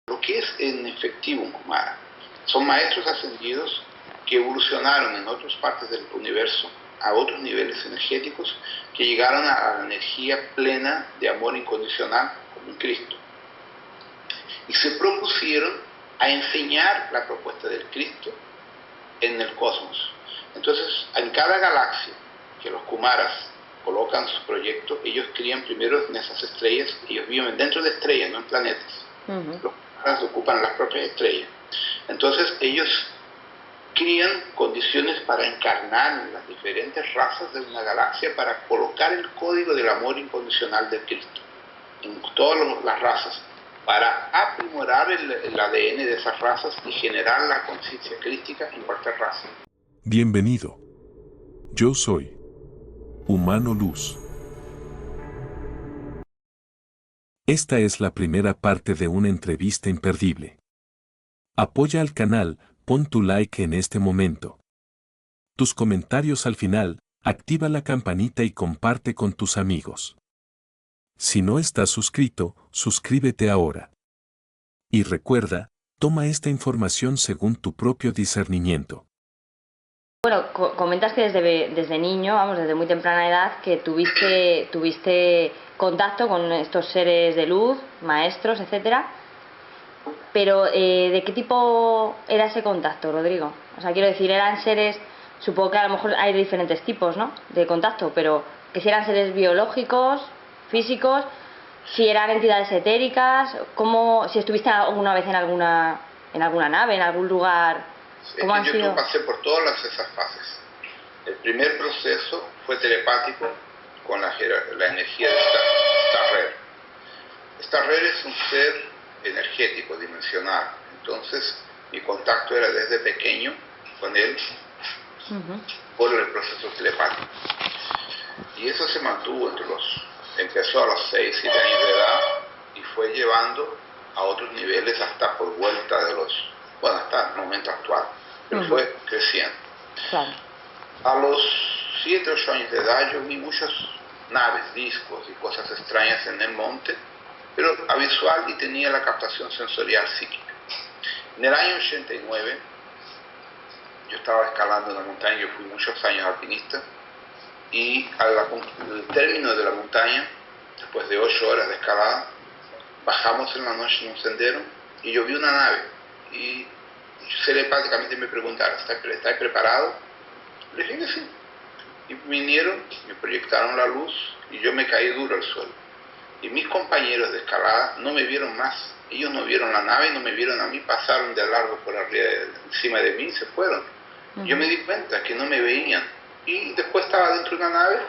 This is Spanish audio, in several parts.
Lo que es en efectivo un Kumara son maestros ascendidos que evolucionaron en otras partes del universo a otros niveles energéticos, que llegaron a la energía plena de amor incondicional como un Cristo. Y se propusieron a enseñar la propuesta del Cristo en el cosmos. Entonces, en cada galaxia que los Kumaras colocan su proyecto, ellos crían primero en esas estrellas, ellos viven dentro de estrellas, no en planetas. Los Kumaras ocupan las propias estrellas. Entonces, ellos crían condiciones para encarnar en las diferentes razas de una galaxia, para colocar el código del amor incondicional del Cristo en todas las razas, para aprimorar el ADN de esas razas y generar la conciencia crística en cualquier raza. Bienvenido. Yo soy Humano Luz. Esta es la primera parte de una entrevista imperdible. Apoya al canal, pon tu like en este momento. Tus comentarios al final, activa la campanita y comparte con tus amigos. Si no estás suscrito, suscríbete ahora. Y recuerda, toma esta información según tu propio discernimiento. Bueno, comentas que desde niño, vamos, desde muy temprana edad, que tuviste contacto con estos seres de luz, maestros, etcétera. Pero, ¿de qué tipo era ese contacto, Rodrigo? O sea, quiero decir, eran seres, supongo que a lo mejor hay diferentes tipos, ¿no?, de contacto, pero que si eran seres biológicos, físicos, si eran entidades etéricas, si estuviste alguna vez en alguna nave, en algún lugar. ¿Cómo han sido? Yo pasé por todas esas fases. El primer proceso fue telepático con la energía de Starrer. Starrer es un ser energético, dimensional. Entonces, mi contacto era desde pequeño con él por el proceso telepático. Y eso se mantuvo empezó a los 6, 7 años de edad y fue llevando a otros niveles hasta por vuelta hasta el momento actual. Pero fue creciendo. Claro. A los 7, 8 años de edad yo vi muchas naves, discos y cosas extrañas en el monte, pero a visual, y tenía la captación sensorial psíquica. En el año 89, yo estaba escalando una montaña, yo fui muchos años alpinista, y al término de la montaña, después de 8 horas de escalada, bajamos en la noche en un sendero, y yo vi una nave, y telepáticamente me preguntaron, ¿estáis preparados? Le dije que sí. Y vinieron, me proyectaron la luz, y yo me caí duro al suelo. Y mis compañeros de escalada no me vieron más. Ellos no vieron la nave, no me vieron a mí, pasaron de largo por arriba, encima de mí y se fueron. Yo me di cuenta que no me veían. Y después estaba dentro de una nave,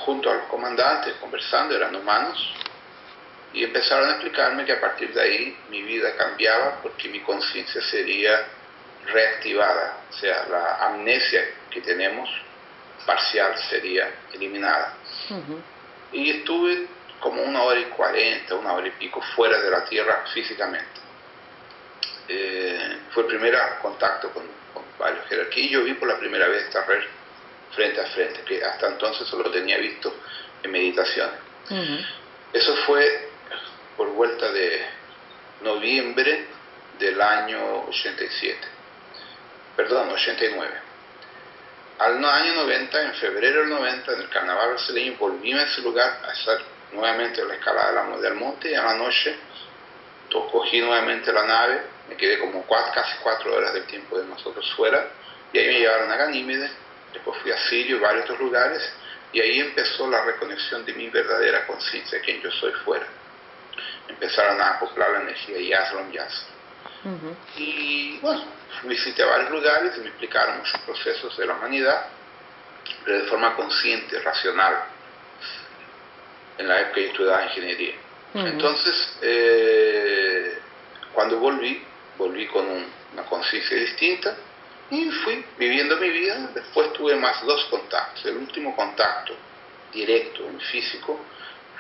junto a los comandantes, conversando, eran humanos, y empezaron a explicarme que a partir de ahí mi vida cambiaba porque mi conciencia sería reactivada. O sea, la amnesia que tenemos, parcial, sería eliminada. Y estuve como 1 hora y 40, 1 hora y pico fuera de la Tierra físicamente. Fue el primer contacto con varios jerarquías, y yo vi por la primera vez Starrer frente a frente, que hasta entonces solo tenía visto en meditaciones. Eso fue por vuelta de noviembre del año 89. Al año 90, en febrero del 90, en el carnaval brasileño, volví a ese lugar a hacer nuevamente la escalada del monte, y a la noche cogí nuevamente la nave, me quedé como casi 4 horas del tiempo de nosotros fuera, y ahí me llevaron a Ganímedes, después fui a Sirio y varios otros lugares, y ahí empezó la reconexión de mi verdadera conciencia, quien yo soy fuera. Empezaron a acoplar la energía Yaslon. Y bueno, visité varios lugares y me explicaron muchos procesos de la humanidad, pero de forma consciente, racional, en la época que yo estudiaba ingeniería. Entonces, cuando volví con una conciencia distinta, y fui viviendo mi vida. Después tuve más 2 contactos. El último contacto directo, en físico,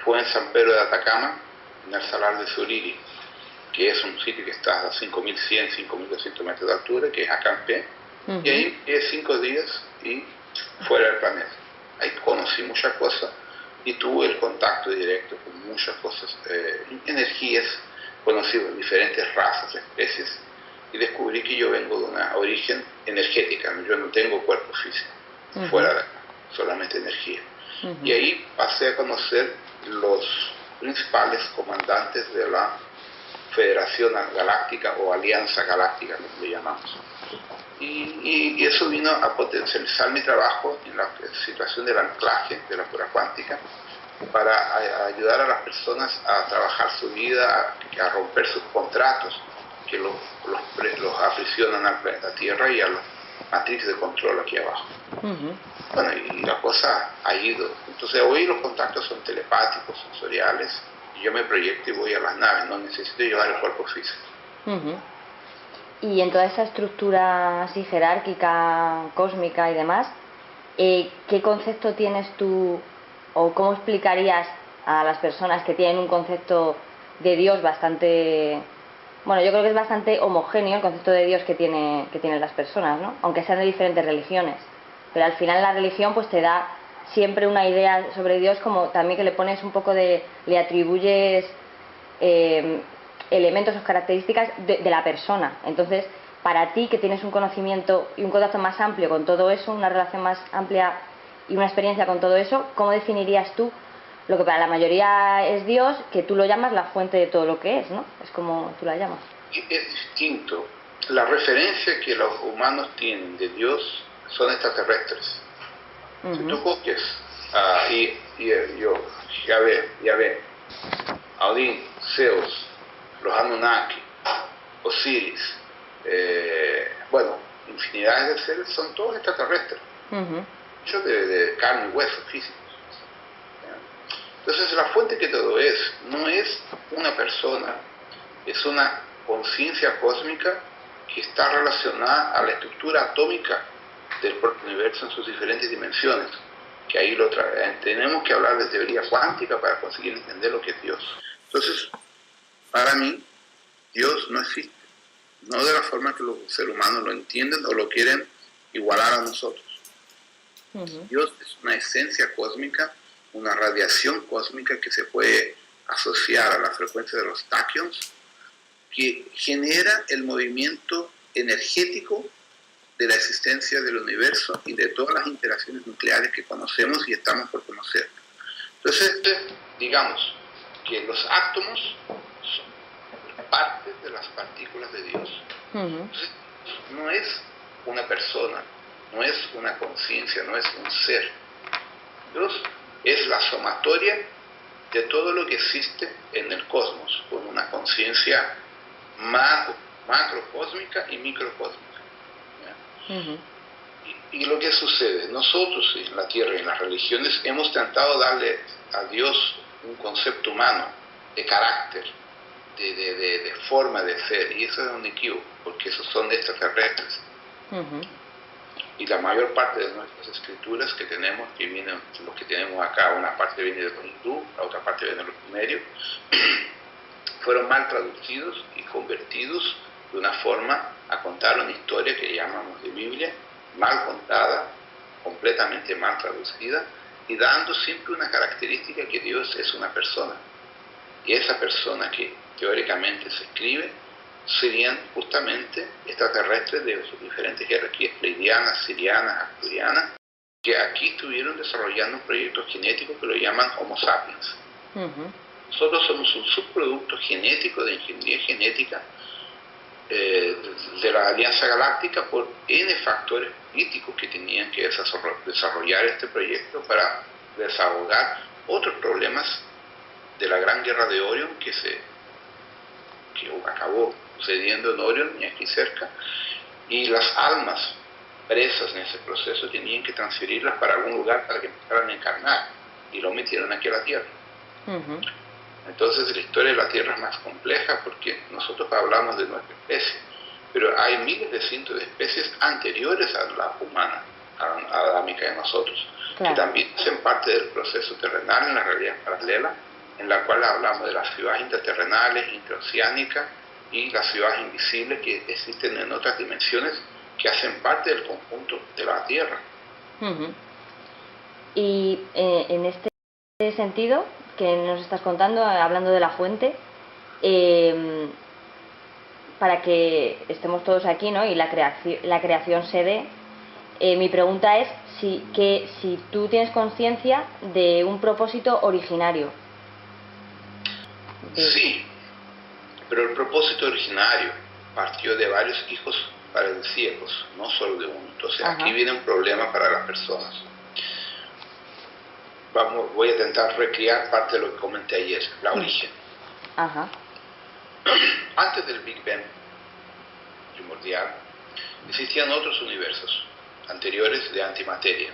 fue en San Pedro de Atacama, en el Salar de Suriri, que es un sitio que está a 5.100, 5.200 metros de altura, que es acampé, y ahí 5 días y fuera del planeta. Ahí conocí muchas cosas y tuve el contacto directo con muchas cosas, energías conocí diferentes razas, especies, y descubrí que yo vengo de una origen energética, yo no tengo cuerpo físico, fuera de acá, solamente energía. Y ahí pasé a conocer los principales comandantes de la Federación Galáctica o Alianza Galáctica, como le llamamos. Y eso vino a potencializar mi trabajo en la situación del anclaje de la cura cuántica, para ayudar a las personas a trabajar su vida, a romper sus contratos que los aprisionan al planeta Tierra y a la matriz de control aquí abajo. Bueno, y la cosa ha ido. Entonces hoy los contactos son telepáticos, sensoriales, y yo me proyecto y voy a las naves, no necesito llevar el cuerpo físico. Y en toda esa estructura así jerárquica, cósmica y demás, ¿qué concepto tienes tú o cómo explicarías a las personas que tienen un concepto de Dios bastante... Bueno, yo creo que es bastante homogéneo el concepto de Dios que tienen las personas, ¿no? Aunque sean de diferentes religiones. Pero al final la religión pues te da siempre una idea sobre Dios, como también que le pones un poco de... le atribuyes elementos o características de la persona. Entonces, para ti, que tienes un conocimiento y un contacto más amplio con todo eso, una relación más amplia y una experiencia con todo eso, ¿cómo definirías tú lo que para la mayoría es Dios, que tú lo llamas la fuente de todo lo que es, ¿no? Es como tú la llamas. Es distinto. La referencia que los humanos tienen de Dios son extraterrestres. Si tú coges Yahvé, Odín, Zeus, los Anunnaki, Osiris, bueno, infinidades de seres, son todos extraterrestres, hechos de carne y hueso físicos. Entonces la fuente que todo es, no es una persona, es una conciencia cósmica que está relacionada a la estructura atómica del propio universo en sus diferentes dimensiones, que ahí lo trae. Tenemos que hablar de teoría cuántica para conseguir entender lo que es Dios. Entonces, para mí, Dios no existe, no de la forma que los seres humanos lo entienden o lo quieren igualar a nosotros. Dios es una esencia cósmica, una radiación cósmica que se puede asociar a la frecuencia de los taquions, que genera el movimiento energético de la existencia del universo y de todas las interacciones nucleares que conocemos y estamos por conocer. Entonces, digamos que los átomos son parte de las partículas de Dios. Entonces, no es una persona, no es una conciencia, no es un ser. Dios es la sumatoria de todo lo que existe en el cosmos, con una conciencia macrocósmica y microcósmica. Y lo que sucede, nosotros en la Tierra y en las religiones hemos tentado darle a Dios un concepto humano, de carácter, de forma de ser, y eso es un equívoco, porque esos son extraterrestres. Y la mayor parte de nuestras escrituras que tenemos, que vienen, los que tenemos acá, una parte viene de los hindú, la otra parte viene de los sumerios, fueron mal traducidos y convertidos de una forma a contar una historia que llamamos de Biblia, mal contada, completamente mal traducida, y dando siempre una característica que Dios es una persona. Y esa persona que teóricamente se escribe serían justamente extraterrestres de sus diferentes jerarquías pleidianas, sirianas, arcturianas, que aquí estuvieron desarrollando un proyecto genético que lo llaman Homo sapiens. Nosotros somos un subproducto genético de ingeniería genética de la Alianza Galáctica por N factores políticos que tenían que desarrollar este proyecto para desahogar otros problemas de la Gran Guerra de Orión que acabó sucediendo en Orión y aquí cerca, y las almas presas en ese proceso tenían que transferirlas para algún lugar para que empezaran a encarnar, y lo metieron aquí a la Tierra. Entonces la historia de la Tierra es más compleja porque nosotros hablamos de nuestra especie, pero hay miles de cientos de especies anteriores a la humana, a la adámica de nosotros, que también hacen parte del proceso terrenal en la realidad paralela, en la cual hablamos de las ciudades interterrenales, interoceánicas y las ciudades invisibles que existen en otras dimensiones que hacen parte del conjunto de la Tierra. Y en este sentido que nos estás contando, hablando de la fuente, para que estemos todos aquí, ¿no? Y la creación se dé. Mi pregunta es si tú tienes conciencia de un propósito originario. Sí, pero el propósito originario partió de varios hijos paradisíacos, no solo de uno. Entonces aquí viene un problema para las personas. Voy a intentar recrear parte de lo que comenté ayer, la origen. Antes del Big Bang primordial, existían otros universos anteriores de antimateria,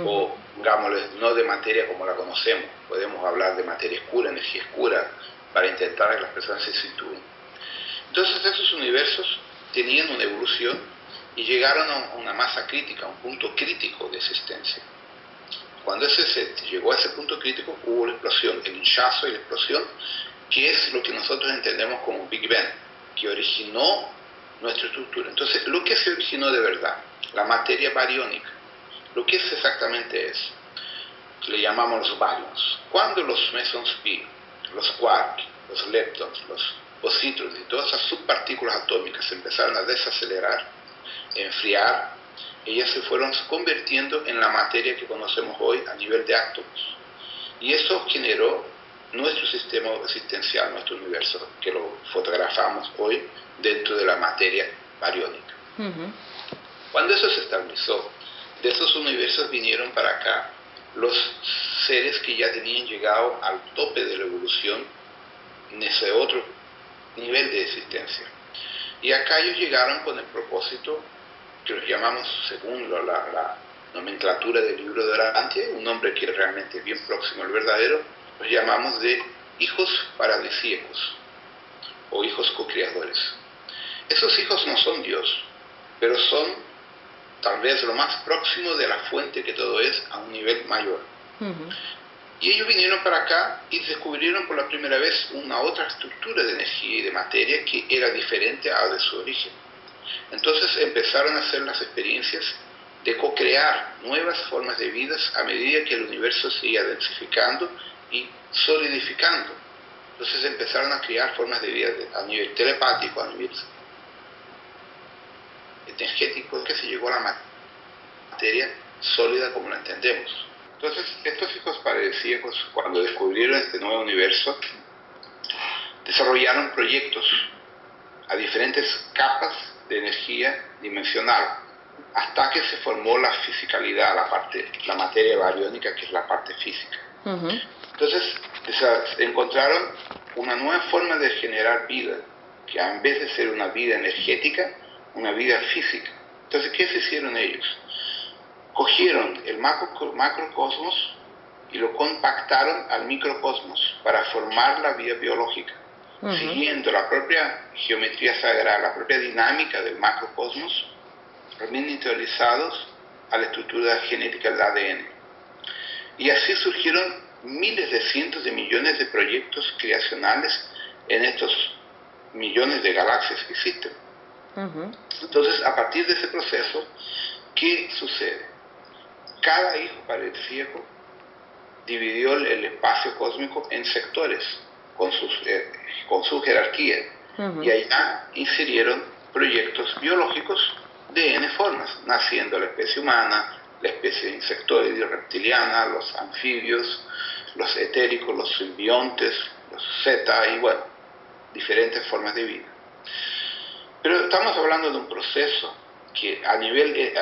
o digámosle, no de materia como la conocemos. Podemos hablar de materia oscura, energía oscura, para intentar que las personas se sitúen. Entonces esos universos tenían una evolución y llegaron a una masa crítica, a un punto crítico de existencia. Cuando se llegó a ese punto crítico, hubo la explosión, el hinchazo y la explosión, que es lo que nosotros entendemos como Big Bang, que originó nuestra estructura. Entonces, lo que se originó de verdad, la materia bariónica, lo que es exactamente es, le llamamos los baryons. Cuando los mesons pi, los quarks, los leptons, los positrones y todas esas subpartículas atómicas se empezaron a desacelerar, a enfriar, ellas se fueron convirtiendo en la materia que conocemos hoy a nivel de átomos. Y eso generó nuestro sistema existencial, nuestro universo, que lo fotografamos hoy dentro de la materia bariónica. Cuando eso se estabilizó, de esos universos vinieron para acá los seres que ya tenían llegado al tope de la evolución en ese otro nivel de existencia. Y acá ellos llegaron con el propósito que los llamamos, según la nomenclatura del libro de Orantia, un nombre que realmente es bien próximo al verdadero, los llamamos de hijos paradisíacos o hijos co-creadores. Esos hijos no son Dios, pero son tal vez lo más próximo de la fuente que todo es a un nivel mayor. Y ellos vinieron para acá y descubrieron por la primera vez una otra estructura de energía y de materia que era diferente a la de su origen. Entonces empezaron a hacer las experiencias de co-crear nuevas formas de vida a medida que el universo se iba densificando y solidificando. Entonces empezaron a crear formas de vida a nivel telepático, a nivel energético, que se llegó a la materia sólida como la entendemos. Entonces estos hijos paradisíacos, cuando descubrieron este nuevo universo, desarrollaron proyectos a diferentes capas de energía dimensional, hasta que se formó la fisicalidad, la materia bariónica, que es la parte física. Entonces encontraron una nueva forma de generar vida, que en vez de ser una vida energética, una vida física. Entonces, ¿qué se hicieron ellos? Cogieron el macrocosmos y lo compactaron al microcosmos para formar la vida biológica, siguiendo la propia geometría sagrada, la propia dinámica del macrocosmos, miniaturizados a la estructura genética del ADN. Y así surgieron miles de cientos de millones de proyectos creacionales en estos millones de galaxias que existen. Entonces, a partir de ese proceso, ¿qué sucede? Cada hijo paradisíaco dividió el espacio cósmico en sectores con su jerarquía, y allá inserieron proyectos biológicos de N formas, naciendo la especie humana, la especie insectoide y reptiliana, los anfibios, los etéricos, los simbiontes, los zeta y bueno, diferentes formas de vida. Pero estamos hablando de un proceso que a nivel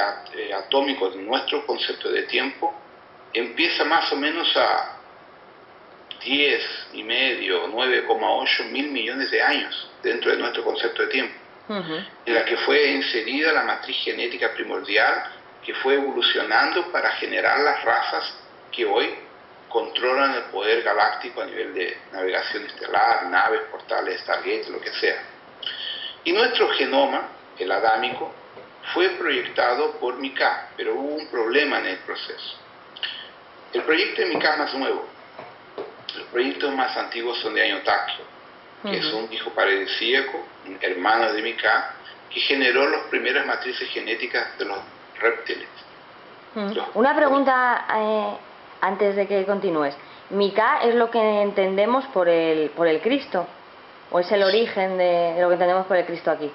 atómico de nuestro concepto de tiempo empieza más o menos a 10,5, 9,8 mil millones de años dentro de nuestro concepto de tiempo, en la que fue inserida la matriz genética primordial que fue evolucionando para generar las razas que hoy controlan el poder galáctico a nivel de navegación estelar, naves, portales, Stargate, lo que sea. Y nuestro genoma, el adámico, fue proyectado por Micah, pero hubo un problema en el proceso. El proyecto de Micah es más nuevo. Los proyectos más antiguos son de Añotaquio, que es un hijo paradisíaco, un hermano de Micah, que generó las primeras matrices genéticas de los reptiles. Una pregunta antes de que continúes. Micah es lo que entendemos por el Cristo, ¿O es el origen de lo que entendemos por el Cristo aquí?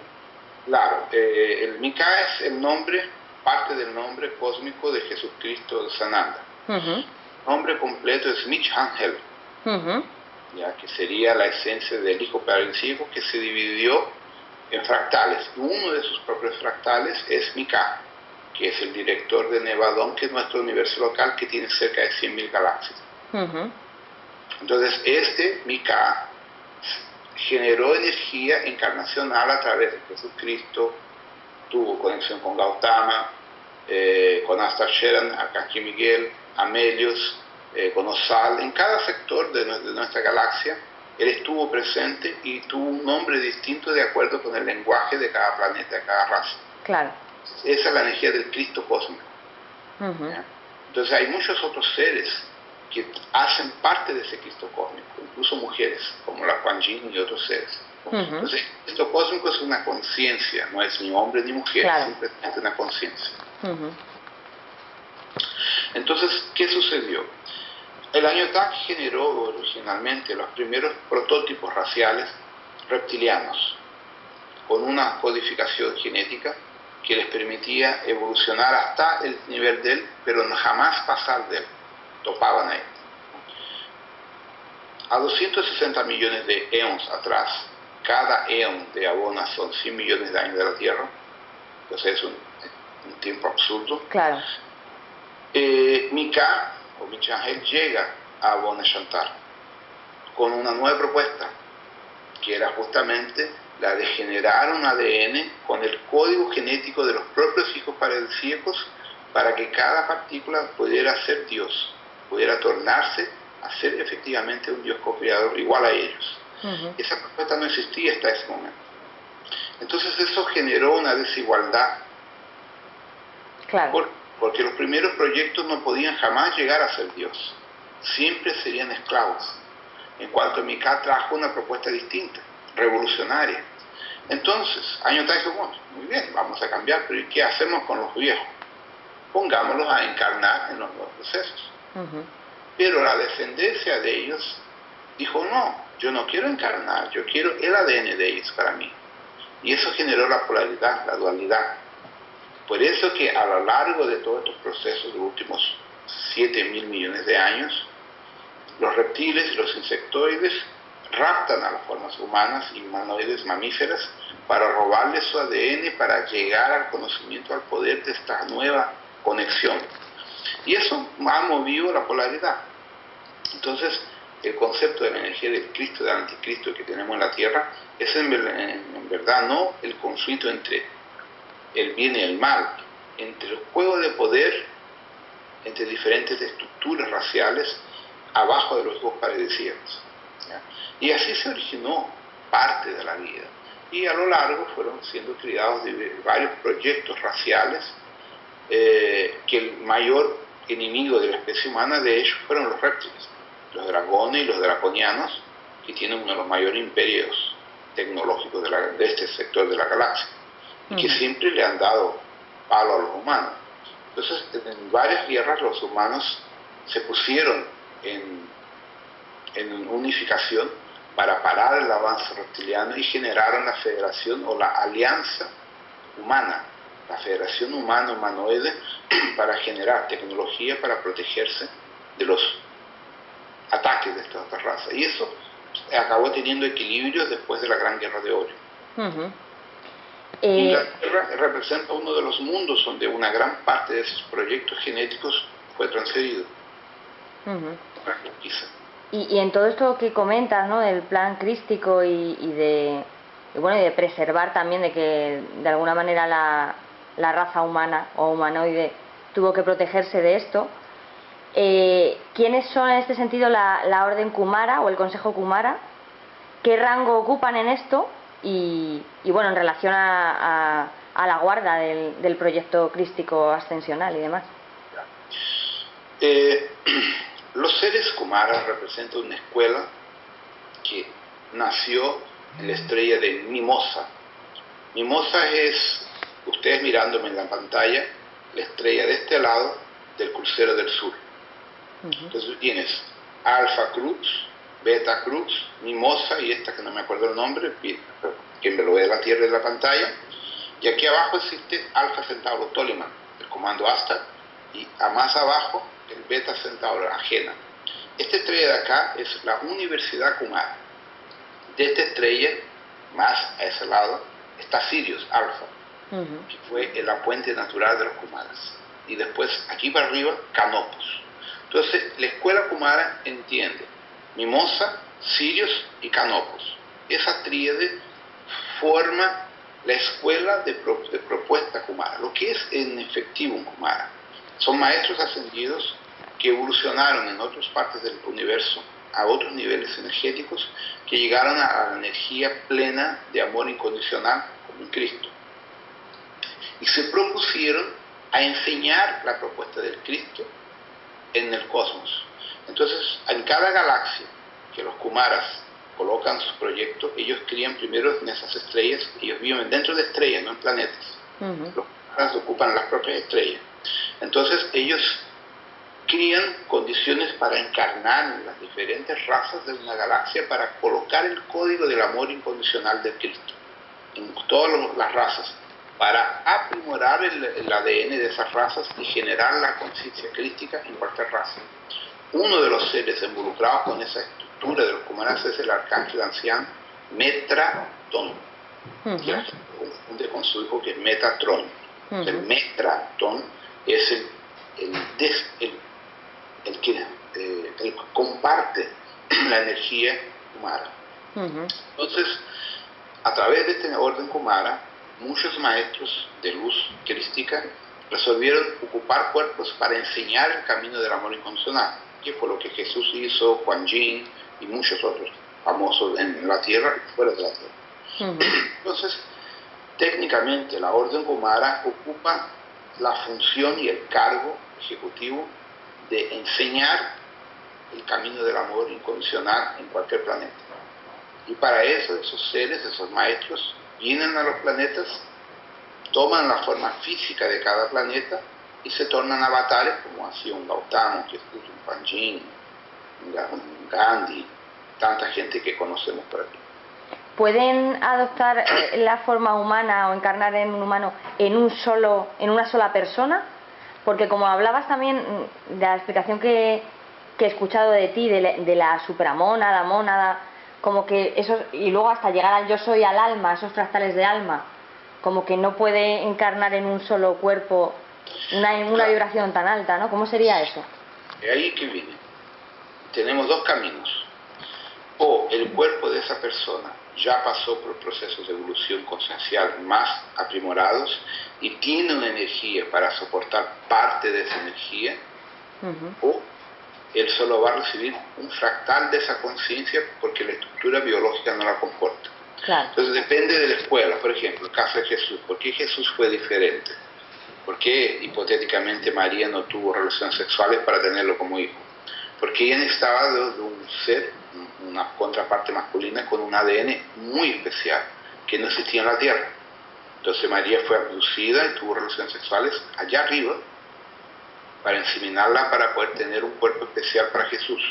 Claro, el Mika es el nombre, parte del nombre cósmico de Jesucristo de Sananda. Ujú, El nombre completo es Michangel, ujú, ya que sería la esencia del Hijo Paralímpico que se dividió en fractales. Y uno de sus propios fractales es Mika, que es el director de Nevadón, que es nuestro universo local que tiene cerca de 100.000 galaxias. ujú. Entonces, este Mika generó energía encarnacional a través de Jesucristo, tuvo conexión con Gautama, con Astasheran, Arcángel Miguel, Amelios, con Osal. En cada sector de nuestra galaxia, él estuvo presente y tuvo un nombre distinto de acuerdo con el lenguaje de cada planeta, de cada raza. Claro. Esa es la energía del Cristo cósmico. Ujú, ¿Ya? Entonces hay muchos otros seres que hacen parte de ese Cristo cósmico, incluso mujeres, como la Kuan Yin y otros seres. ujú. Entonces, el Cristo cósmico es una conciencia, no es ni hombre ni mujer, Claro. simplemente una conciencia. Ujú, Entonces, ¿qué sucedió? El Añotak generó originalmente los primeros prototipos raciales reptilianos, con una codificación genética que les permitía evolucionar hasta el nivel de él, pero jamás pasar de él. Topaban ahí. A 260 millones de eons atrás, cada eón de Abona son 100 millones de años de la Tierra, entonces es un tiempo absurdo. claro. Mika, o Michangel, llega a Abona Shantar con una nueva propuesta, que era justamente la de generar un ADN con el código genético de los propios hijos paradisíacos para que cada partícula pudiera ser Dios, pudiera tornarse a ser efectivamente un Dios co-creador igual a ellos. Ujú, Esa propuesta no existía hasta ese momento. Entonces eso generó una desigualdad, claro. porque los primeros proyectos no podían jamás llegar a ser Dios, siempre serían esclavos. En cuanto a Mika trajo una propuesta distinta, revolucionaria. Entonces, Añotá dijo, bueno, muy bien, vamos a cambiar, pero ¿y qué hacemos con los viejos? Pongámoslos a encarnar en los nuevos procesos. Ujú, Pero la descendencia de ellos dijo, no, yo no quiero encarnar, yo quiero el ADN de ellos para mí. Y eso generó la polaridad, la dualidad. Por eso que a lo largo de todos estos procesos de los últimos 7.000 millones de años, los reptiles y los insectoides raptan a las formas humanas y humanoides mamíferas para robarles su ADN para llegar al conocimiento, al poder de esta nueva conexión. Y eso ha movido la polaridad. Entonces, el concepto de la energía del Cristo, del anticristo que tenemos en la Tierra, es en verdad no el conflicto entre el bien y el mal, entre el juego de poder, entre diferentes estructuras raciales, abajo de los hijos paradisíacos. ¿Ya? Y así se originó parte de la vida. Y a lo largo fueron siendo creados varios proyectos raciales, que el mayor enemigo de la especie humana, de hecho, fueron los reptiles, los dragones y los draconianos, que tienen uno de los mayores imperios tecnológicos de este sector de la galaxia, y que siempre le han dado palo a los humanos. Entonces, en varias guerras los humanos se pusieron en unificación para parar el avance reptiliano y generaron la federación o la alianza humana, la federación humana-humanoide, para generar tecnología para protegerse de los ataques de esta otra raza. Y eso acabó teniendo equilibrio después de la Gran Guerra de Oro. ujú. Y la Tierra representa uno de los mundos donde una gran parte de esos proyectos genéticos fue transferido. Ujú. Quizá. Y en todo esto que comentas, ¿no? Del plan crístico bueno, y de preservar también, de que de alguna manera la raza humana o humanoide tuvo que protegerse de esto. ¿Quiénes son en este sentido la Orden Kumara o el Consejo Kumara? ¿Qué rango ocupan en esto? Y bueno, en relación a la guarda del proyecto crístico ascensional y demás. Los seres Kumara representan una escuela que nació en la estrella de Mimosa. Mimosa es, ustedes mirándome en la pantalla, la estrella de este lado del crucero del sur. Entonces tienes Alpha Cruz, Beta Crux, Mimosa y esta que no me acuerdo el nombre, que me lo ve a la tierra de la pantalla. Y aquí abajo existe Alfa Centauro Toleman, el comando Astar, y a más abajo el Beta Centauro Agena. Esta estrella de acá es la Universidad Kumara. De esta estrella, más a ese lado, está Sirius Alfa, que fue la fuente natural de los Kumaras. Y después, aquí para arriba, Canopus. Entonces, la escuela Kumara entiende Mimosa, Sirius y Canopus. Esa tríade forma la escuela de propuesta Kumara. Lo que es en efectivo un Kumara son maestros ascendidos que evolucionaron en otras partes del universo a otros niveles energéticos, que llegaron a la energía plena de amor incondicional como un Cristo. Y se propusieron a enseñar la propuesta del Cristo en el cosmos. Entonces, en cada galaxia que los Kumaras colocan sus proyectos, ellos crían primero en esas estrellas, ellos viven dentro de estrellas, no en planetas. Los Kumaras ocupan las propias estrellas. Entonces, ellos crían condiciones para encarnar en las diferentes razas de una galaxia, para colocar el código del amor incondicional de Cristo en todas las razas, para aprimorar el ADN de esas razas y generar la conciencia crística en cualquier raza. Uno de los seres involucrados con esa estructura de los Kumaras es el arcángel anciano Metratón, que la gente confunde con su hijo, que es Metatron. El Metratón es el que comparte la energía Kumara. Entonces, a través de este orden Kumara, muchos maestros de luz crística resolvieron ocupar cuerpos para enseñar el camino del amor incondicional, que fue lo que Jesús hizo, Juan Yin y muchos otros famosos en la tierra y fuera de la tierra. Entonces, técnicamente la orden Kumara ocupa la función y el cargo ejecutivo de enseñar el camino del amor incondicional en cualquier planeta. Y para eso, esos seres, esos maestros, vienen a los planetas, toman la forma física de cada planeta y se tornan avatares, como así un Gautama, un Jesús, un Juan Yin, un Gandhi, tanta gente que conocemos por aquí. ¿Pueden adoptar la forma humana o encarnar en un humano en una sola persona? Porque como hablabas también de la explicación que he escuchado de ti, de la supramónada, mónada, como que eso, y luego hasta llegar al yo soy, al alma, esos fractales de alma, como que no puede encarnar en un solo cuerpo una vibración tan alta, ¿no? ¿Cómo sería eso? De ahí que viene. Tenemos dos caminos. O el cuerpo de esa persona ya pasó por procesos de evolución consciencial más aprimorados y tiene una energía para soportar parte de esa energía, o él solo va a recibir un fractal de esa conciencia porque la estructura biológica no la comporta. Claro. Entonces depende de la escuela. Por ejemplo, el caso de Jesús. ¿Por qué Jesús fue diferente? ¿Por qué hipotéticamente María no tuvo relaciones sexuales para tenerlo como hijo? Porque ella necesitaba de un ser, una contraparte masculina con un ADN muy especial que no existía en la Tierra. Entonces María fue abducida y tuvo relaciones sexuales allá arriba para inseminarla, para poder tener un cuerpo especial para Jesús.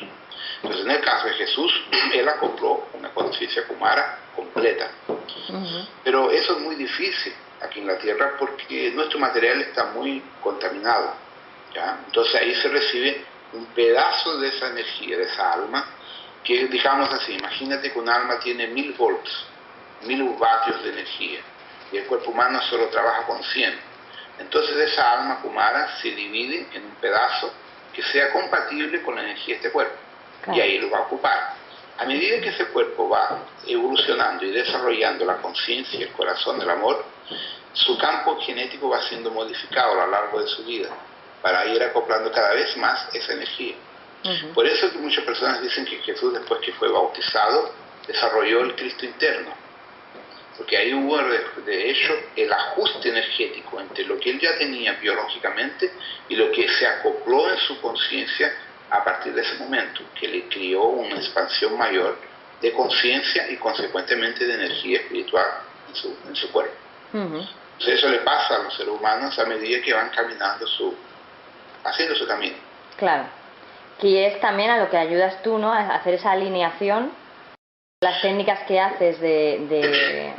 Entonces, en el caso de Jesús, él acopló una conciencia Kumara completa. Pero eso es muy difícil aquí en la Tierra porque nuestro material está muy contaminado, ¿ya? Entonces ahí se recibe un pedazo de esa energía, de esa alma, que digamos así, imagínate que un alma tiene 1000 volts, 1000 vatios de energía, y el cuerpo humano solo trabaja con 100. Entonces esa alma Kumara se divide en un pedazo que sea compatible con la energía de este cuerpo. Claro. Y ahí lo va a ocupar. A medida que ese cuerpo va evolucionando y desarrollando la conciencia, el corazón, el amor, su campo genético va siendo modificado a lo largo de su vida para ir acoplando cada vez más esa energía. Por eso que muchas personas dicen que Jesús, después que fue bautizado, desarrolló el Cristo interno. Porque ahí hubo, de hecho, el ajuste energético entre lo que él ya tenía biológicamente y lo que se acopló en su conciencia a partir de ese momento, que le creó una expansión mayor de conciencia y consecuentemente de energía espiritual en su cuerpo. Entonces eso le pasa a los seres humanos a medida que van caminando haciendo su camino. Claro. que es también a lo que ayudas tú, ¿no? A hacer esa alineación, las técnicas que haces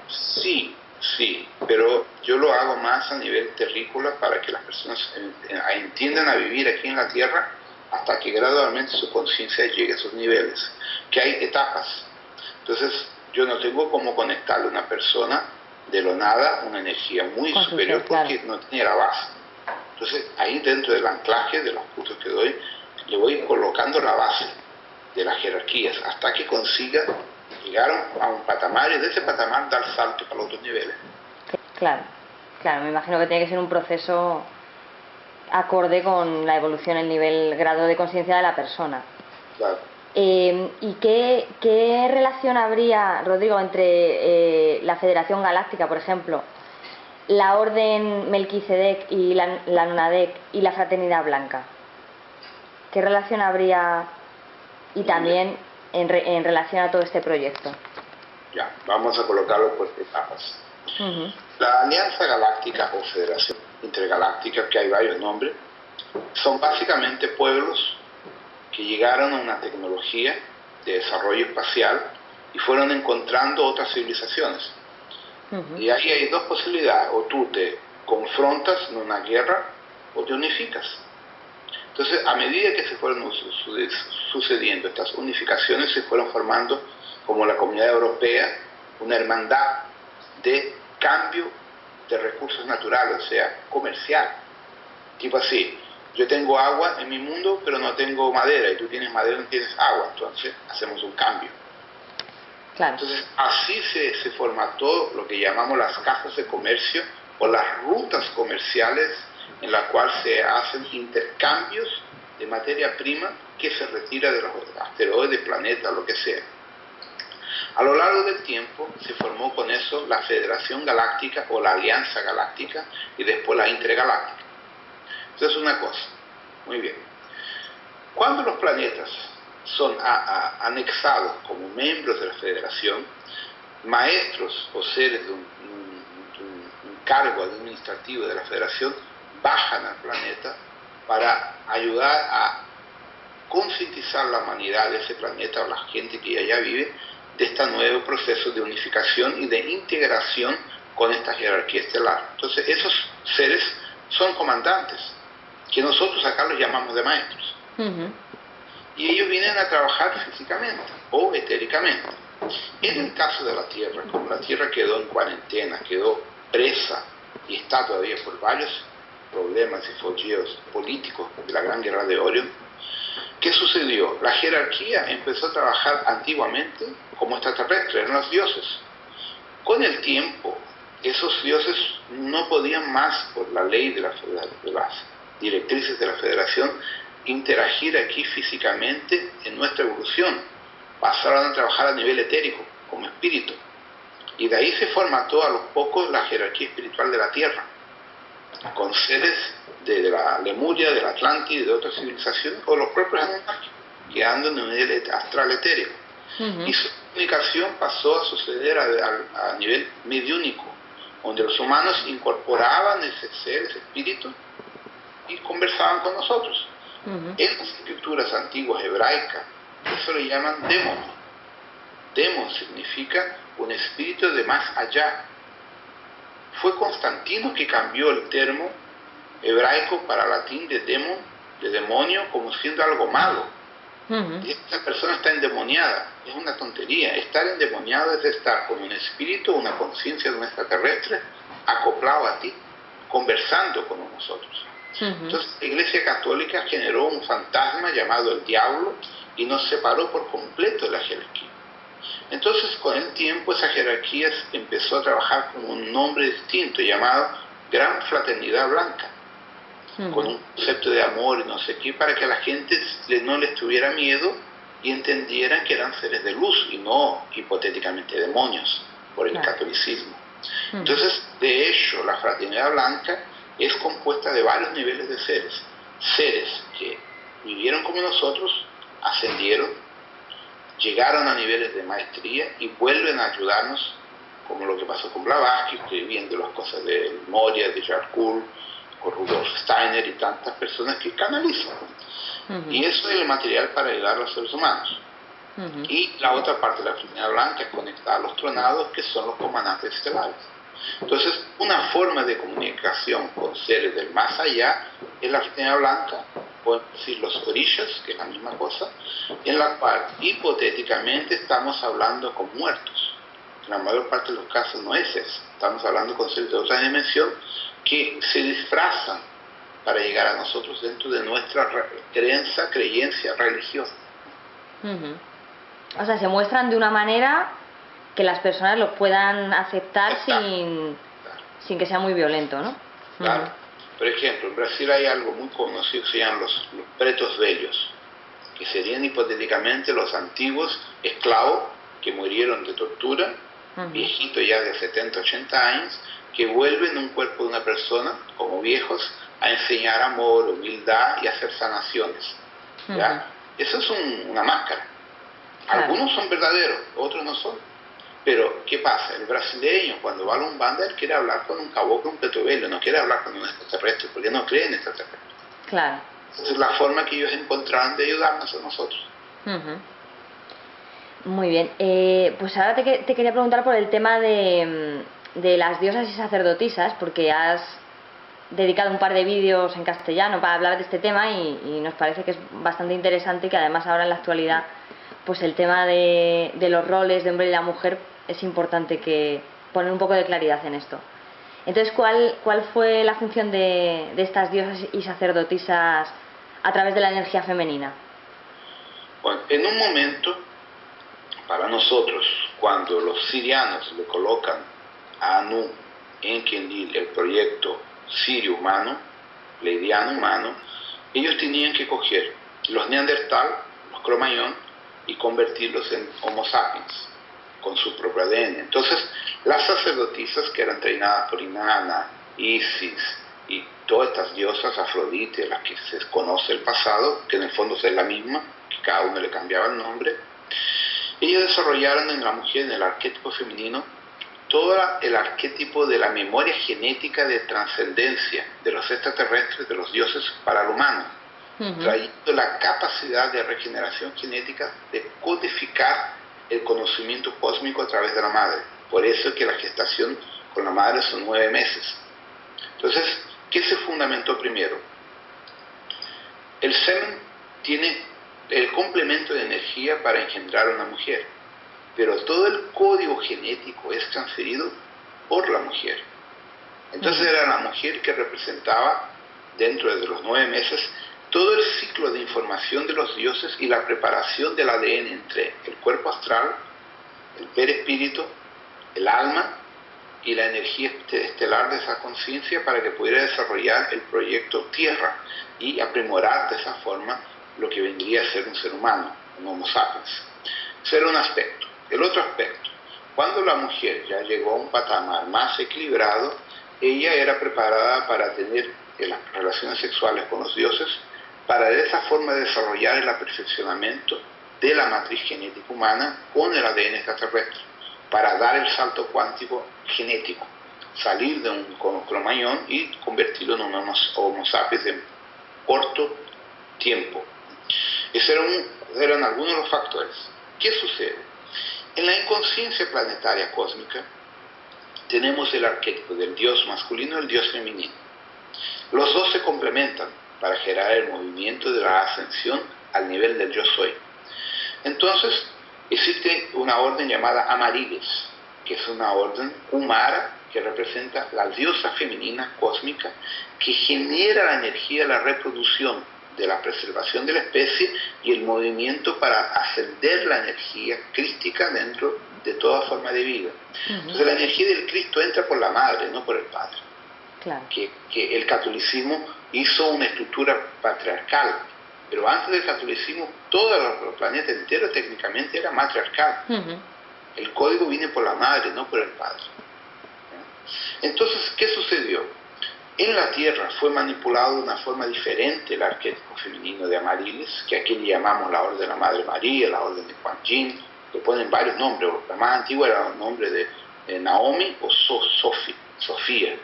Sí, sí, pero yo lo hago más a nivel terrícola para que las personas entiendan a vivir aquí en la Tierra hasta que gradualmente su conciencia llegue a esos niveles, que hay etapas. Entonces, yo no tengo cómo conectarle a una persona de lo nada una energía muy con superior ser, claro. porque no tiene la base. Entonces, ahí dentro del anclaje de los cursos que doy, le voy colocando la base de las jerarquías hasta que consiga llegar a un patamar y de ese patamar dar salto para los otros niveles. Claro, claro, me imagino que tiene que ser un proceso acorde con la evolución, el nivel, grado de conciencia de la persona. Claro. ¿Y qué relación habría, Rodrigo, entre la Federación Galáctica, por ejemplo, la Orden Melquisedec y la Nunadec y la Fraternidad Blanca? ¿Qué relación habría y también en relación a todo este proyecto? Ya, vamos a colocarlo por etapas. La Alianza Galáctica o Federación Intergaláctica, que hay varios nombres, son básicamente pueblos que llegaron a una tecnología de desarrollo espacial y fueron encontrando otras civilizaciones. Y ahí hay dos posibilidades: o tú te confrontas en una guerra o te unificas. Entonces, a medida que se fueron sucediendo estas unificaciones, se fueron formando, como la Comunidad Europea, una hermandad de cambio de recursos naturales, o sea, comercial. Tipo así, yo tengo agua en mi mundo, pero no tengo madera, y tú tienes madera y no tienes agua, entonces hacemos un cambio. Claro. Entonces, así se formató lo que llamamos las casas de comercio o las rutas comerciales en las cuales se hacen intercambios de materia prima que se retira de los asteroides, planetas, lo que sea. A lo largo del tiempo se formó con eso la Federación Galáctica o la Alianza Galáctica y después la Intergaláctica. Entonces, una cosa, muy bien. Cuando los planetas son anexados como miembros de la Federación, maestros o seres de un cargo administrativo de la Federación bajan al planeta para ayudar a concientizar la humanidad de ese planeta o la gente que allá vive de este nuevo proceso de unificación y de integración con esta jerarquía estelar. Entonces, esos seres son comandantes, que nosotros acá los llamamos de maestros. Y ellos vienen a trabajar físicamente o etéricamente. En el caso de la Tierra, como la Tierra quedó en cuarentena, quedó presa y está todavía por varios problemas y folleos políticos de la Gran Guerra de Orión, ¿qué sucedió? La jerarquía empezó a trabajar antiguamente como extraterrestres, eran los dioses. Con el tiempo, esos dioses no podían más, por la ley de las directrices de la Federación, interagir aquí físicamente en nuestra evolución. Pasaron a trabajar a nivel etérico, como espíritu. Y de ahí se formató a los pocos la jerarquía espiritual de la Tierra, con seres de la Lemuria, de la Atlántida y de otras civilizaciones, o los propios Anunnaki, que andan en un nivel astral etéreo. Y su comunicación pasó a suceder a nivel mediúnico, donde los humanos incorporaban ese ser, ese espíritu, y conversaban con nosotros. En las escrituras antiguas hebraicas, eso le llaman demon. Demon significa un espíritu de más allá. Fue Constantino que cambió el término hebraico para latín de demon, de demonio, como siendo algo malo. Esta persona está endemoniada. Es una tontería. Estar endemoniado es estar con un espíritu, una conciencia de un extraterrestre acoplado a ti, conversando con nosotros. Entonces, la Iglesia Católica generó un fantasma llamado el diablo y nos separó por completo de la jerarquía. Entonces, con el tiempo, esa jerarquía empezó a trabajar con un nombre distinto llamado Gran Fraternidad Blanca, con un concepto de amor y no sé qué, para que a la gente no les tuviera miedo y entendieran que eran seres de luz y no hipotéticamente demonios por el catolicismo. Entonces, de hecho, la Fraternidad Blanca es compuesta de varios niveles de seres. Seres que vivieron como nosotros, ascendieron, llegaron a niveles de maestría y vuelven a ayudarnos, como lo que pasó con Blavatsky, viendo las cosas de Moria, de Charcoal, con Rudolf Steiner y tantas personas que canalizan. Y eso es el material para ayudar a los seres humanos. Y la otra parte de la fraternidad blanca es conectar a los tronados, que son los comandantes estelares. Entonces, una forma de comunicación con seres del más allá es la fraternidad blanca, pueden decir los orishas, que es la misma cosa, en la cual hipotéticamente estamos hablando con muertos. En la mayor parte de los casos no es eso. Estamos hablando con seres de otra dimensión que se disfrazan para llegar a nosotros dentro de nuestra creencia religiosa. O sea, se muestran de una manera que las personas lo puedan aceptar sin que sea muy violento, ¿no? Claro. Por ejemplo, en Brasil hay algo muy conocido que se llaman los pretos velhos, que serían hipotéticamente los antiguos esclavos que murieron de tortura, viejitos ya de 70, 80 años, que vuelven un cuerpo de una persona, como viejos, a enseñar amor, humildad y hacer sanaciones. ¿Ya? Eso es una máscara. Claro. Algunos son verdaderos, otros no son. Pero, ¿qué pasa? El brasileño, cuando va a la Umbanda, él quiere hablar con un caboclo, un pretovelo, no quiere hablar con un extraterrestre, porque no cree en extraterrestres. Claro. Esa es la forma que ellos encontraron de ayudarnos a nosotros. Muy bien. Pues ahora te quería preguntar por el tema de las diosas y sacerdotisas, porque has dedicado un par de vídeos en castellano para hablar de este tema y nos parece que es bastante interesante y que además ahora en la actualidad pues el tema de los roles de hombre y la mujer es importante que poner un poco de claridad en esto. Entonces, ¿cuál fue la función de estas diosas y sacerdotisas a través de la energía femenina? Bueno, en un momento, para nosotros, cuando los sirianos le colocan a Anu en Kendil el proyecto sirio humano, pleiadiano humano, ellos tenían que coger los neandertal, los cromañón, y convertirlos en Homo sapiens, con su propio ADN. Entonces, las sacerdotisas que eran entrenadas por Inanna, Isis y todas estas diosas, Afrodite, las que se conoce el pasado, que en el fondo es la misma, que cada uno le cambiaba el nombre, ellos desarrollaron en la mujer, en el arquetipo femenino, todo el arquetipo de la memoria genética de trascendencia de los extraterrestres, de los dioses para el humano, trayendo la capacidad de regeneración genética de codificar el conocimiento cósmico a través de la madre. Por eso es que la gestación con la madre son 9 meses. Entonces, ¿qué se fundamentó primero? El semen tiene el complemento de energía para engendrar una mujer, pero todo el código genético es transferido por la mujer. Entonces era la mujer que representaba, dentro de los 9 meses, todo el ciclo de información de los dioses y la preparación del ADN entre el cuerpo astral, el perispíritu, el alma y la energía estelar de esa conciencia para que pudiera desarrollar el proyecto Tierra y aprimorar de esa forma lo que vendría a ser un ser humano, un Homo sapiens. Ese era un aspecto. El otro aspecto, cuando la mujer ya llegó a un patamar más equilibrado, ella era preparada para tener las relaciones sexuales con los dioses, para de esa forma desarrollar el aperfeccionamiento de la matriz genética humana con el ADN extraterrestre, para dar el salto cuántico genético, salir de un cromañón y convertirlo en un Homo sapiens en corto tiempo. Esos eran algunos de los factores. ¿Qué sucede? En la inconsciencia planetaria cósmica tenemos el arquetipo del dios masculino y el dios femenino. Los dos se complementan para generar el movimiento de la ascensión al nivel del yo soy. Entonces, existe una orden llamada Amarilis, que es una orden Kumara, que representa la diosa femenina cósmica, que genera la energía de la reproducción, de la preservación de la especie y el movimiento para ascender la energía crística dentro de toda forma de vida. Entonces la energía del Cristo entra por la madre, no por el padre. Claro. Que el catolicismo hizo una estructura patriarcal, pero antes del catolicismo todo el planeta entero técnicamente era matriarcal. El código viene por la madre, no por el padre. Entonces, ¿qué sucedió? En la Tierra fue manipulado de una forma diferente el arquetipo femenino de Amarilis, que aquí le llamamos la Orden de la Madre María, la Orden de Kuan Yin, le ponen varios nombres. La más antigua era el nombre de Naomi o Sofía,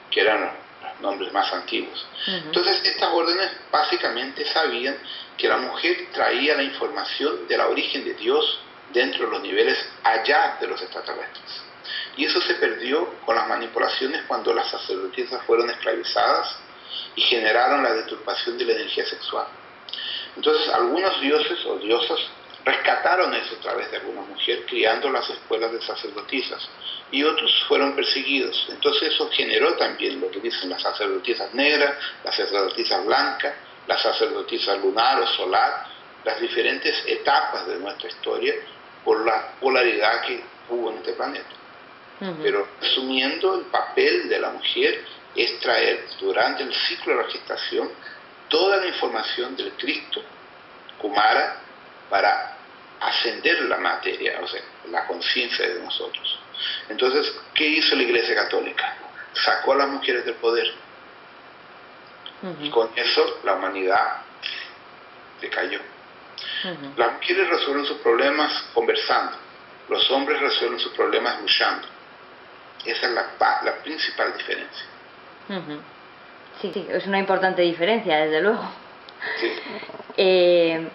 que eran los nombres más antiguos. Entonces estas órdenes básicamente sabían que la mujer traía la información del origen de Dios dentro de los niveles allá de los extraterrestres. Y eso se perdió con las manipulaciones cuando las sacerdotisas fueron esclavizadas y generaron la deturpación de la energía sexual. Entonces algunos dioses o diosas rescataron eso a través de alguna mujer criando las escuelas de sacerdotisas y otros fueron perseguidos. Entonces eso generó también lo que dicen las sacerdotisas negras, las sacerdotisas blancas, las sacerdotisas lunar o solar, las diferentes etapas de nuestra historia por la polaridad que hubo en este planeta. Pero resumiendo, el papel de la mujer es traer durante el ciclo de la gestación toda la información del Cristo, Kumara, para ascender la materia, o sea, la conciencia de nosotros. Entonces, ¿qué hizo la Iglesia Católica? Sacó a las mujeres del poder. Y con eso la humanidad decayó. Las mujeres resuelven sus problemas conversando, los hombres resuelven sus problemas luchando. Esa es la principal diferencia. Sí, sí, es una importante diferencia, desde luego. Sí.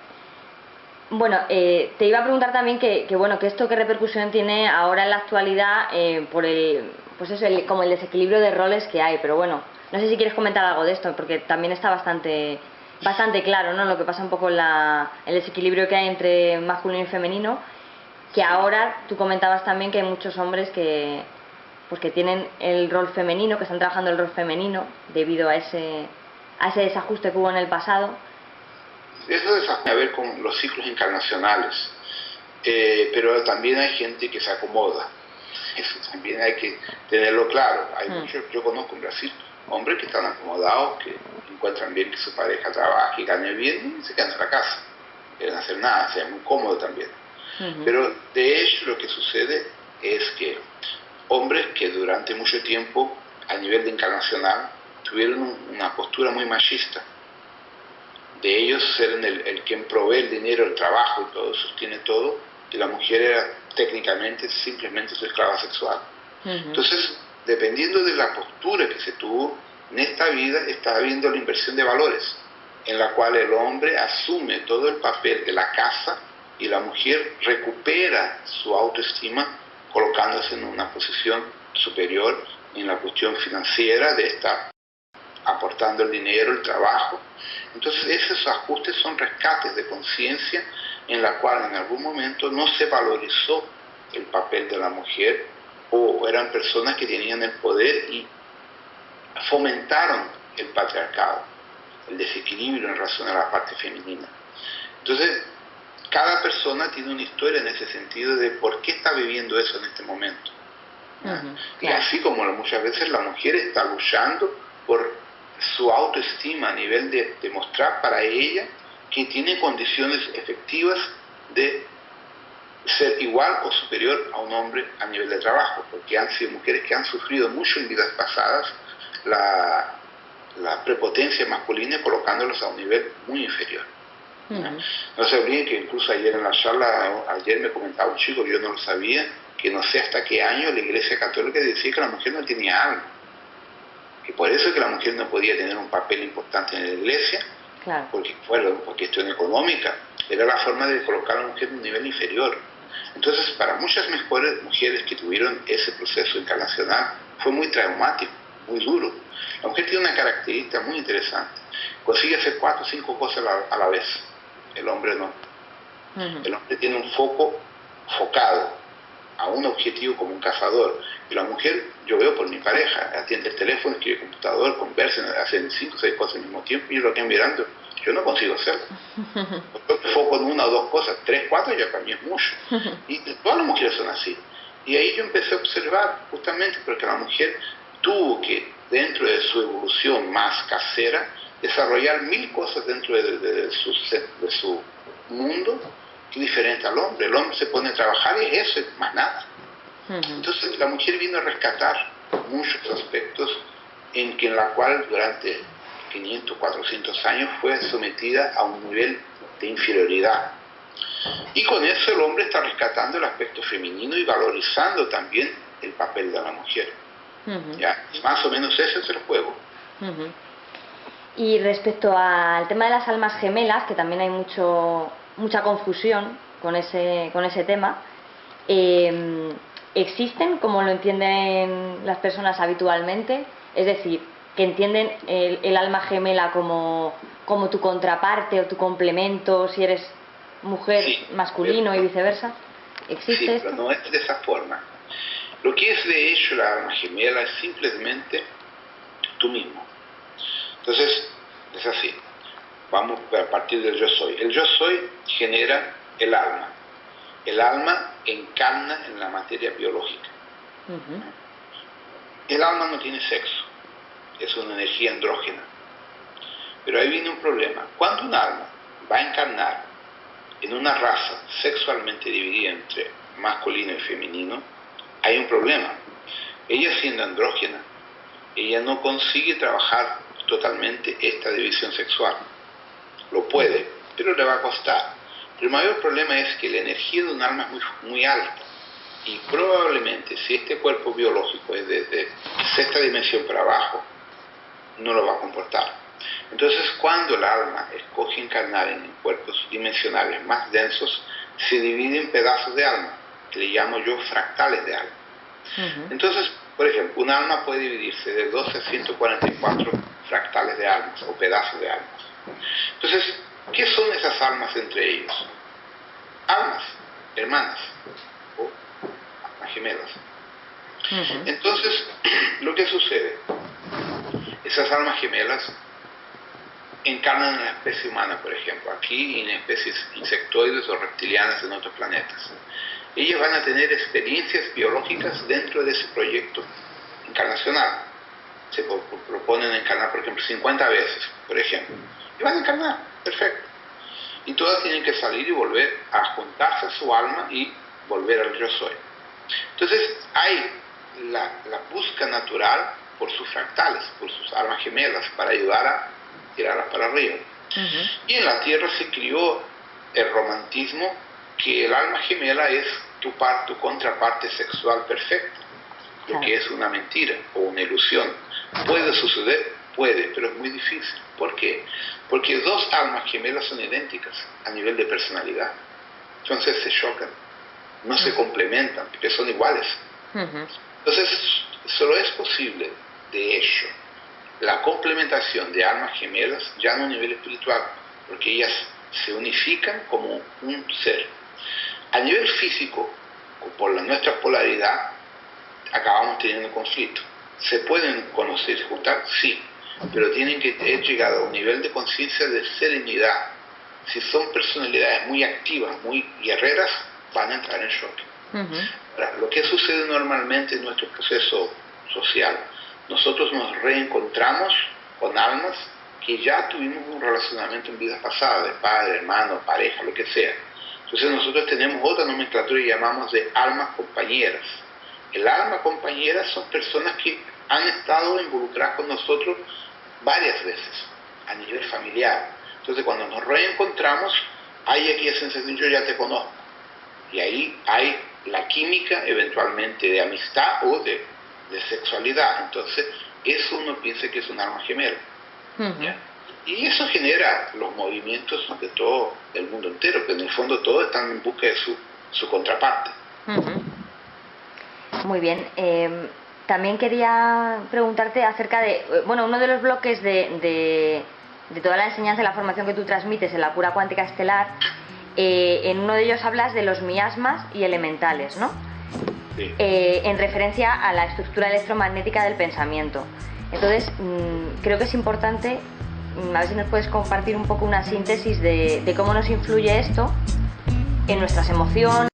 Bueno, te iba a preguntar también que bueno, que esto qué repercusión tiene ahora en la actualidad por pues eso, como el desequilibrio de roles que hay, pero bueno, no sé si quieres comentar algo de esto, porque también está bastante claro, ¿no? Lo que pasa un poco el desequilibrio que hay entre masculino y femenino, que ahora tú comentabas también que hay muchos hombres que tienen el rol femenino, que están trabajando el rol femenino debido a ese desajuste que hubo en el pasado. Eso tiene que ver con los ciclos encarnacionales, pero también hay gente que se acomoda. Eso también hay que tenerlo claro. Hay muchos, yo conozco en Brasil hombres que están acomodados, que encuentran bien que su pareja trabaje y gane bien y se quedan en la casa, no quieren hacer nada, sea muy cómodo también. Pero de hecho lo que sucede es que hombres que durante mucho tiempo a nivel de encarnacional tuvieron una postura muy machista, de ellos ser el quien provee el dinero, el trabajo y todo, sostiene todo, y la mujer era técnicamente simplemente su esclava sexual. Entonces, dependiendo de la postura que se tuvo, en esta vida está habiendo la inversión de valores, en la cual el hombre asume todo el papel de la casa y la mujer recupera su autoestima colocándose en una posición superior en la cuestión financiera de estar aportando el dinero, el trabajo. Entonces esos ajustes son rescates de conciencia en la cual en algún momento no se valorizó el papel de la mujer o eran personas que tenían el poder y fomentaron el patriarcado, el desequilibrio en relación a la parte femenina. Entonces cada persona tiene una historia en ese sentido de por qué está viviendo eso en este momento. Y así como muchas veces la mujer está luchando por su autoestima a nivel de demostrar para ella que tiene condiciones efectivas de ser igual o superior a un hombre a nivel de trabajo, porque han sido mujeres que han sufrido mucho en vidas pasadas la prepotencia masculina colocándolos a un nivel muy inferior. No se olviden que incluso ayer en la charla, ayer me comentaba un chico, yo no lo sabía, que no sé hasta qué año la Iglesia Católica decía que la mujer no tenía alma. Y por eso que la mujer no podía tener un papel importante en la iglesia, porque por cuestión económica, era la forma de colocar a la mujer en un nivel inferior. Entonces, para muchas mejores mujeres que tuvieron ese proceso encarnacional, fue muy traumático, muy duro. La mujer tiene una característica muy interesante, consigue hacer 4 o 5 cosas a la vez, el hombre no. El hombre tiene un foco focado a un objetivo como un cazador, y la mujer, yo veo por mi pareja, atiende el teléfono, escribe el computador, conversa, hacen 5 o 6 cosas al mismo tiempo, y yo lo que mirando, yo no consigo hacerlo. Yo foco en 1 o 2 cosas, 3, 4 ya para mí es mucho, y todas las mujeres son así. Y ahí yo empecé a observar, justamente porque la mujer tuvo que, dentro de su evolución más casera, desarrollar 1000 cosas dentro de su mundo, que es diferente al hombre. El hombre se pone a trabajar y es eso, más nada. Entonces la mujer vino a rescatar muchos aspectos en la cual durante 500, 400 años fue sometida a un nivel de inferioridad. Y con eso el hombre está rescatando el aspecto femenino y valorizando también el papel de la mujer. ¿Ya? Más o menos ese es el juego. Ujú. Y respecto al tema de las almas gemelas, que también hay mucha confusión con ese tema, ¿existen como lo entienden las personas habitualmente? Es decir, que entienden el alma gemela como tu contraparte o tu complemento, si eres mujer, Sí, masculino y viceversa. ¿Existe sí, esto? pero no es de esa forma. Lo que es de hecho la alma gemela es simplemente tú mismo. Entonces, es así. Vamos a partir del yo soy. El yo soy genera el alma. El alma encarna en la materia biológica. Uh-huh. El alma no tiene sexo. Es una energía andrógena. Pero ahí viene un problema. Cuando un alma va a encarnar en una raza sexualmente dividida entre masculino y femenino, hay un problema. Ella, siendo andrógena, ella no consigue trabajar totalmente esta división sexual. Lo puede, pero le va a costar. El mayor problema es que la energía de un alma es muy, muy alta, y probablemente si este cuerpo biológico es desde sexta dimensión para abajo, no lo va a comportar. Entonces, cuando el alma escoge encarnar en cuerpos dimensionales más densos, se divide en pedazos de alma, que le llamo yo fractales de alma. Uh-huh. Entonces, por ejemplo, un alma puede dividirse de 12 a 144 fractales de almas o pedazos de almas. Entonces, ¿qué son esas almas entre ellos? Almas, hermanas o almas gemelas. Uh-huh. Entonces, lo que sucede, esas almas gemelas encarnan en la especie humana, por ejemplo, aquí en especies insectoides o reptilianas en otros planetas. Ellas van a tener experiencias biológicas dentro de ese proyecto encarnacional. Se proponen encarnar, por ejemplo, 50 veces, por ejemplo. Y van a encarnar, perfecto. Y todas tienen que salir y volver a juntarse a su alma y volver al yo soy. Entonces, hay la búsqueda natural por sus fractales, por sus almas gemelas, para ayudar a tirarlas para arriba. Uh-huh. Y en la Tierra se crió el romantismo que el alma gemela es tu contraparte sexual perfecta, lo que es una mentira o una ilusión. ¿Puede suceder? Puede, pero es muy difícil. ¿Por qué? Porque dos almas gemelas son idénticas a nivel de personalidad. Entonces se chocan, no se complementan, porque son iguales. Uh-huh. Entonces, solo es posible, de hecho, la complementación de almas gemelas ya no a nivel espiritual, porque ellas se unifican como un ser. A nivel físico, por nuestra polaridad, acabamos teniendo conflicto. ¿Se pueden conocer y juntar? Sí, pero tienen que haber llegado a un nivel de conciencia de serenidad. Si son personalidades muy activas, muy guerreras, van a entrar en shock. Uh-huh. Ahora, lo que sucede normalmente en nuestro proceso social, nosotros nos reencontramos con almas que ya tuvimos un relacionamiento en vidas pasadas, de padre, hermano, pareja, lo que sea. Entonces nosotros tenemos otra nomenclatura y llamamos de almas compañeras. El alma compañera son personas que han estado involucradas con nosotros varias veces, a nivel familiar. Entonces cuando nos reencontramos, hay aquí esa sensación, yo ya te conozco. Y ahí hay la química eventualmente de amistad o de sexualidad. Entonces eso uno piensa que es un alma gemela. Uh-huh. ¿Ya? Y eso genera los movimientos de todo el mundo entero, que en el fondo todos están en busca de su contraparte. Uh-huh. Muy bien. También quería preguntarte acerca de, uno de los bloques de toda la enseñanza y la formación que tú transmites en la cura cuántica estelar, en uno de ellos hablas de los miasmas y elementales, ¿no? Sí. En referencia a la estructura electromagnética del pensamiento. Entonces, creo que es importante, a ver si nos puedes compartir un poco una síntesis de cómo nos influye esto en nuestras emociones.